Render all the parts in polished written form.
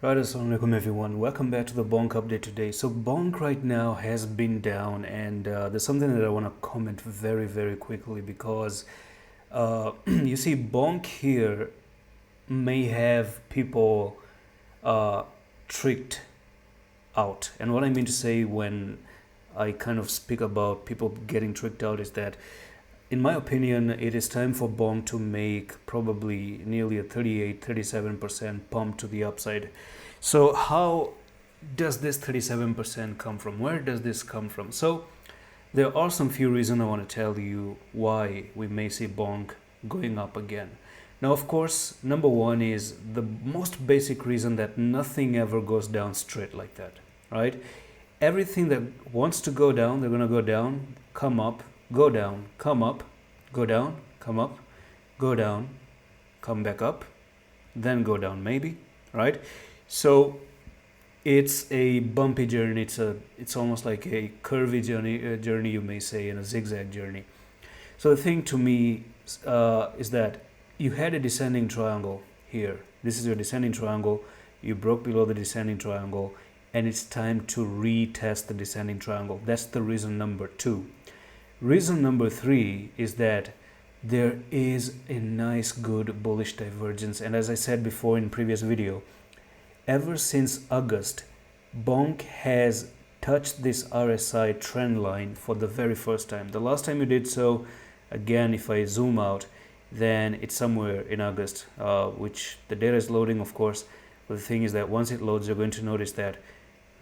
Right, assalamualaikum everyone. Welcome back to the Bonk update today. So Bonk right now has been down, and there's something that I want to comment very quickly because you see Bonk here may have people uh, tricked out. And what I mean to say when I kind of speak about people getting tricked out is that, in my opinion, it is time for Bonk to make probably nearly a 37% pump to the upside. So how does this 37% come from? Where does this come from? So there are some few reasons I want to tell you why we may see Bonk going up again. Now, of course, number one is the most basic reason that nothing ever goes down straight like that, right? Everything that wants to go down, they're going to go down, come up, go down, come up, go down, come up, go down, come back up, then go down maybe, right? So it's a bumpy journey. It's almost like a curvy journey you may say, and a zigzag journey. So the thing to me is that you had a descending triangle here. This is your descending triangle. You broke below the descending triangle, and it's time to retest the descending triangle. That's the reason number two. Reason number three is that there is a nice good bullish divergence, and as I said before in previous video, ever since August, Bonk has touched this RSI trend line for the very first time. The last time you did so, again, if I zoom out, then it's somewhere in August, which the data is loading, of course. But the thing is that once it loads, you're going to notice that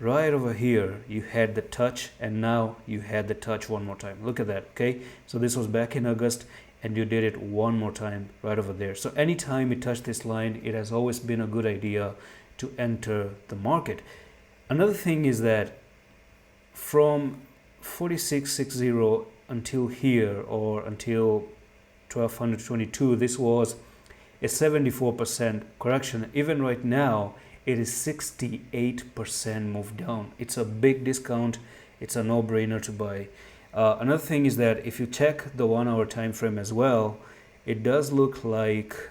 right over here you had the touch, and now you had the touch one more time. Look at that. Okay, so this was back in August, and you did it one more time right over there. So anytime you touch this line, it has always been a good idea to enter the market. Another thing is that from 4660 until here, or until 1222, this was a 74% correction. Even right now, it is 68% move down. It's a big discount. It's a no-brainer to buy. Another thing is that if you check the 1 hour time frame as well, it does look like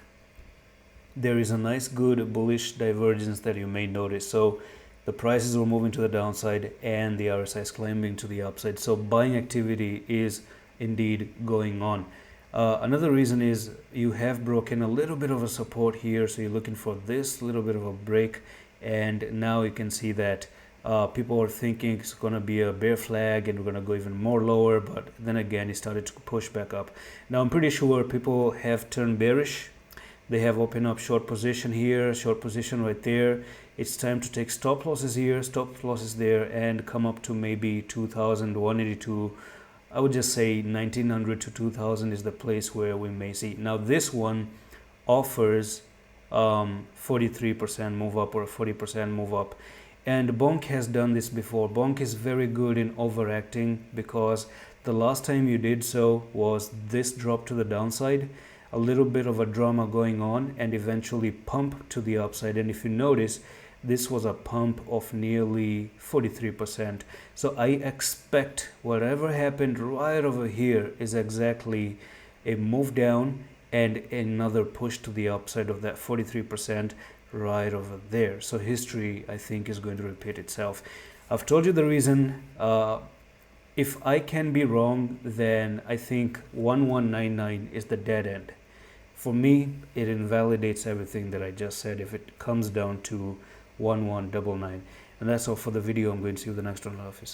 there is a nice good bullish divergence that you may notice. So the prices were moving to the downside and the RSI is climbing to the upside. So buying activity is indeed going on. Another reason is you have broken a little bit of a support here, so you're looking for this little bit of a break, and now you can see that people are thinking it's going to be a bear flag and we're going to go even more lower, but then again it started to push back up. Now I'm pretty sure people have turned bearish. They have opened up short position here, short position right there. It's time to take stop losses here, stop losses there, and come up to maybe 2182. I would just say 1900 to 2000 is the place where we may see. Now this one offers 43% move up or 40% move up, and Bonk has done this before. Bonk is very good in overacting, because the last time you did so was this drop to the downside, a little bit of a drama going on, and eventually pump to the upside. And if you notice, this was a pump of nearly 43%. So I expect whatever happened right over here is exactly a move down and another push to the upside of that 43% right over there. So history, I think, is going to repeat itself. I've told you the reason. If I can be wrong, then I think 1199 is the dead end. For me, it invalidates everything that I just said if it comes down to 1199. And that's all for the video. I'm going to see you in the next one. Office.